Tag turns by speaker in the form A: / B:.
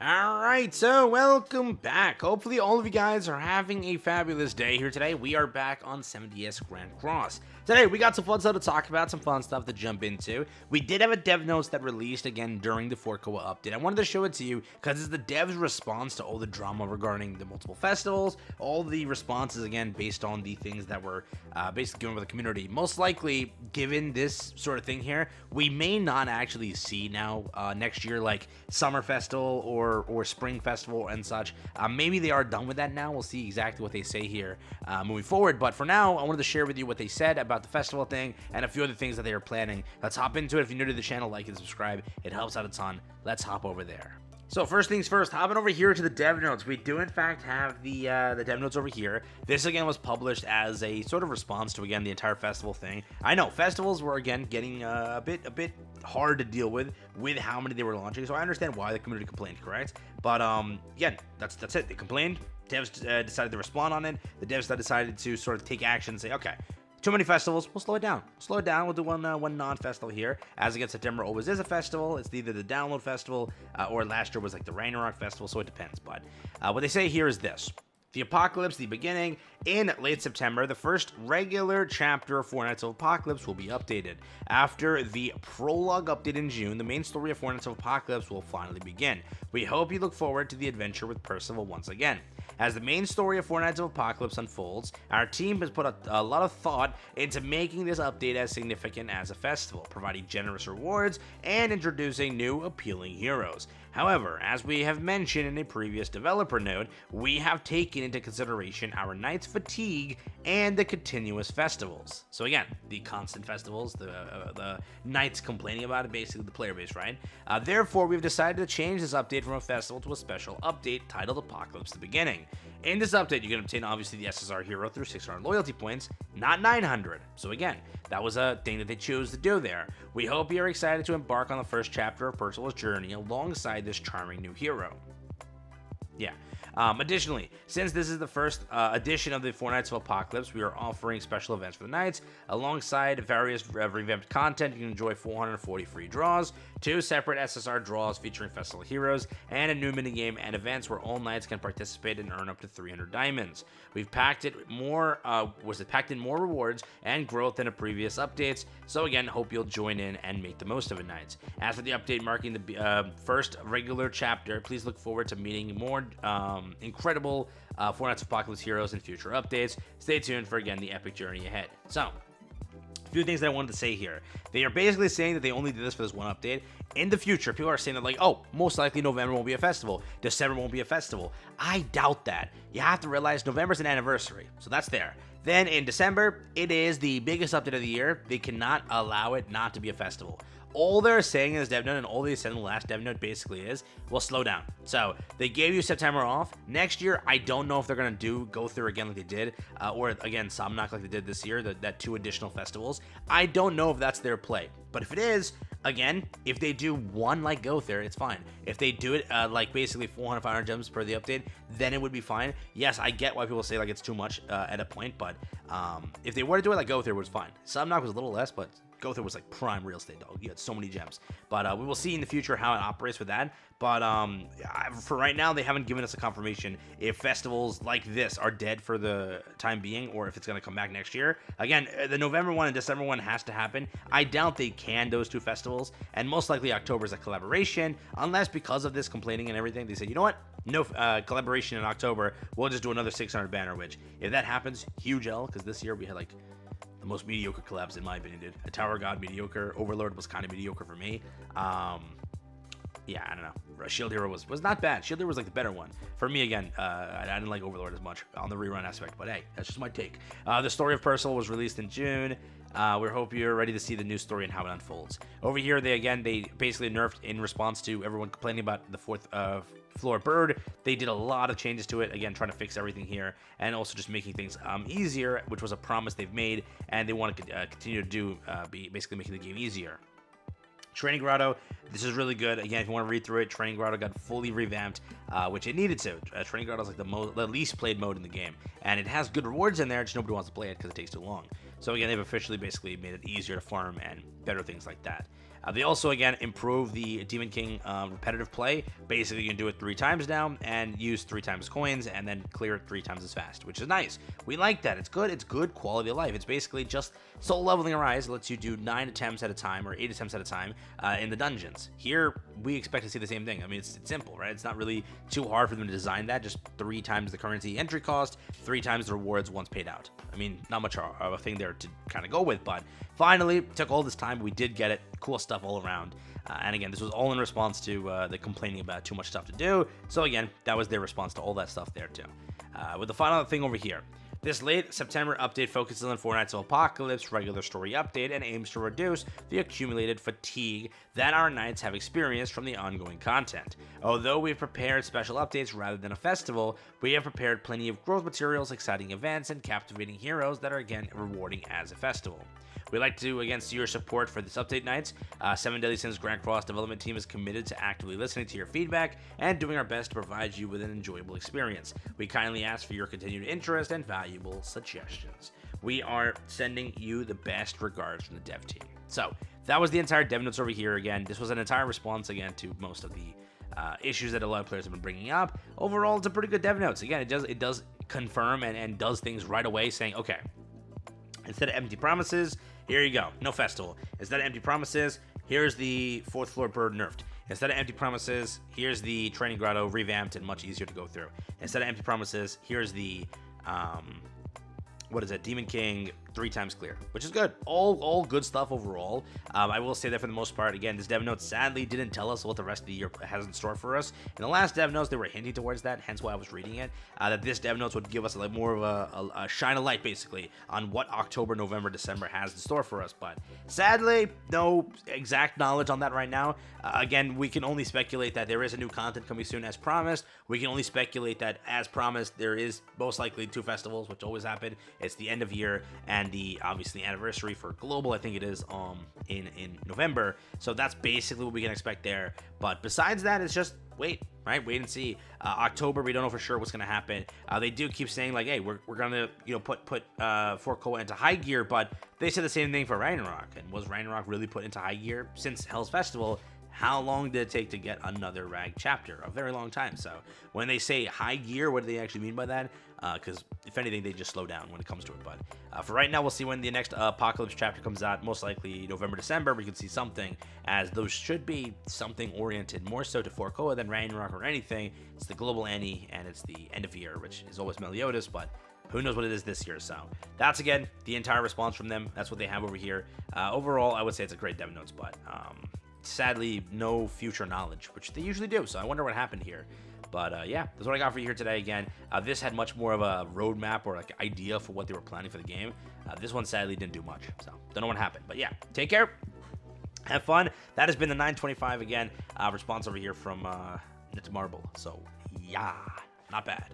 A: Alright, so welcome back. Hopefully all of you guys are having a fabulous day here today. We are back on 70S Grand Cross. Today, we got some fun stuff to talk about, some fun stuff to jump into. We did have a dev notes that released again during the 4KOA update. I wanted to show it to you because it's the devs' response to all the drama regarding the multiple festivals, all the responses, again, based on the things that were basically given by the community. Most likely, given this sort of thing here, we may not actually see now next year, like Summer Festival or Spring Festival and such. Maybe they are done with that now. We'll see exactly what they say here moving forward. But for now, I wanted to share with you what they said about the festival thing and a few other things that they are planning. Let's hop into it. If you're new to the channel, like and subscribe. It helps out a ton. Let's hop over there. So first things first, hopping over here to the dev notes. We do in fact have the dev notes over here. This again was published as a sort of response to again the entire festival thing. I know festivals were again getting a bit hard to deal with how many they were launching. So I understand why the community complained, correct? But again, that's it. They complained. Devs decided to respond on it. The devs decided to sort of take action and say, okay, too many festivals, we'll slow it down. Slow it down, we'll do one non-festival here. As again, September always is a festival. It's either the Download Festival or last year was like the Ragnarok Festival, so it depends. But what they say here is this. The Apocalypse, the beginning, in late September, the first regular chapter of Four Nights of Apocalypse will be updated. After the prologue update in June, the main story of Four Nights of Apocalypse will finally begin. We hope you look forward to the adventure with Percival once again. As the main story of Four Nights of Apocalypse unfolds, our team has put a lot of thought into making this update as significant as a festival, providing generous rewards and introducing new appealing heroes. However, as we have mentioned in a previous developer note, we have taken into consideration our night's fatigue and the continuous festivals. So again, the constant festivals, the knights complaining about it, basically the player base, right? Therefore, we've decided to change this update from a festival to a special update titled Apocalypse the Beginning. In this update, you can obtain obviously the SSR hero through 600 loyalty points, not 900. So again, that was a thing that they chose to do there. We hope you're excited to embark on the first chapter of Percival's journey alongside this charming new hero. Yeah. Additionally, since this is the first edition of the Four Nights of Apocalypse, we are offering special events for the Knights. Alongside various revamped content, you can enjoy 440 free draws, 2 separate SSR draws featuring festival heroes, and a new minigame and events where all Knights can participate and earn up to 300 diamonds. We've packed in more rewards and growth than the previous updates, so again, hope you'll join in and make the most of it, Knights. As for the update marking the first regular chapter, please look forward to meeting more incredible Four Nights of Apocalypse heroes in future updates. Stay tuned for, again, the epic journey ahead. So, a few things that I wanted to say here. They are basically saying that they only did this for this one update. In the future, people are saying that, like, oh, most likely November won't be a festival. December won't be a festival. I doubt that. You have to realize November's an anniversary, so that's there. Then in December, it is the biggest update of the year. They cannot allow it not to be a festival. All they're saying in this dev note, and all they said in the last dev note basically is, well, slow down. So they gave you September off. Next year, I don't know if they're going to go through again like they did, or again, Somnock like they did this year, that 2 additional festivals. I don't know if that's their play. But if it is, again, if they do one like Gother, it's fine. If they do it like basically 400, 500 gems per the update, then it would be fine. Yes, I get why people say like it's too much at a point, but if they were to do it like Gother, it was fine. Somnock was a little less, but Gother was like prime real estate, dog. You had so many gems. But we will see in the future how it operates with that. But for right now, they haven't given us a confirmation if festivals like this are dead for the time being or if it's going to come back next year. Again, the November one and December one has to happen. I doubt they can, those 2 festivals. And most likely October is a collaboration. Unless because of this complaining and everything, they said, you know what? No collaboration in October. We'll just do another 600 banner, which if that happens, huge L. Because this year we had like the most mediocre collabs in my opinion, dude. A Tower God mediocre. Overlord was kind of mediocre for me. Yeah, I don't know. Shield Hero was not bad. Shield Hero was like the better one. For me, again, I didn't like Overlord as much on the rerun aspect, but hey, that's just my take. The story of Percival was released in June. We hope you're ready to see the new story and how it unfolds. Over here, they basically nerfed in response to everyone complaining about the 4th floor bird. They did a lot of changes to it, again, trying to fix everything here, and also just making things easier, which was a promise they've made, and they want to continue to do, basically making the game easier. Training Grotto, this is really good. Again, if you want to read through it, Training Grotto got fully revamped, which it needed to. Training Grotto is like the least played mode in the game, and it has good rewards in there, just nobody wants to play it because it takes too long. So again, they've officially basically made it easier to farm and better things like that. They also, again, improve the Demon King repetitive play. Basically, you can do it 3 times now and use 3 times coins and then clear it 3 times as fast, which is nice. We like that. It's good. It's good quality of life. It's basically just soul leveling your eyes. It lets you do 9 attempts at a time or 8 attempts at a time in the dungeons. Here, we expect to see the same thing. I mean, it's simple, right? It's not really too hard for them to design that. Just 3 times the currency entry cost, 3 times the rewards once paid out. I mean, not much of a thing there to kind of go with, but finally, took all this time. We did get it. Cool stuff all around. And again, this was all in response to the complaining about too much stuff to do. So again, that was their response to all that stuff there too. With the final thing over here. This late September update focuses on Four Nights of Apocalypse regular story update and aims to reduce the accumulated fatigue that our knights have experienced from the ongoing content. Although we've prepared special updates rather than a festival, we have prepared plenty of growth materials, exciting events, and captivating heroes that are again rewarding as a festival. We'd like to again see your support for this update, Knights. 7 Deadly Sins Grand Cross development team is committed to actively listening to your feedback and doing our best to provide you with an enjoyable experience. We kindly ask for your continued interest and valuable suggestions. We are sending you the best regards from the dev team. So that was the entire dev notes over here. Again, this was an entire response again to most of the issues that a lot of players have been bringing up. Overall, it's a pretty good dev notes. Again, it does confirm and does things right away, saying, okay, instead of empty promises, here you go, no festival. Instead of empty promises, here's the 4th floor bird nerfed. Instead of empty promises, here's the training grotto revamped and much easier to go through. Instead of empty promises, here's the Demon King 3 times clear, which is good. All good stuff overall. I will say that for the most part, again, this dev note sadly didn't tell us what the rest of the year has in store for us. In the last dev notes, they were hinting towards that, hence why I was reading it, that this dev notes would give us like more of a shine of light, basically, on what October, November, December has in store for us. But sadly, no exact knowledge on that right now. Again, we can only speculate that there is a new content coming soon as promised. We can only speculate that, as promised, there is most likely 2 festivals, which always happen. It's the end of year and the obviously anniversary for global. I think it is in November. So that's basically what we can expect there. But besides that, it's just wait and see. October, we don't know for sure what's gonna happen. They do keep saying like, hey, we're gonna put Forkoa into high gear, but they said the same thing for Ragnarok. And was Ragnarok really put into high gear since Hell's Festival? How long did it take to get another Rag chapter? A very long time. So when they say high gear, what do they actually mean by that? Because if anything, they just slow down when it comes to it. But for right now, we'll see when the next Apocalypse chapter comes out. Most likely November, December. We can see something, as those should be something oriented more so to Forkoa than Ragnarok or anything. It's the global Annie, and it's the end of year, which is always Meliodas, but who knows what it is this year. So that's, again, the entire response from them. That's what they have over here. Overall, I would say it's a great dev notes, but sadly, no future knowledge, which they usually do. So I wonder what happened here. But yeah, that's what I got for you here today. Again, this had much more of a roadmap or like idea for what they were planning for the game. This one sadly didn't do much, so don't know what happened. But yeah, take care, have fun. That has been the 925 again response over here from Knit Marble. So yeah, not bad.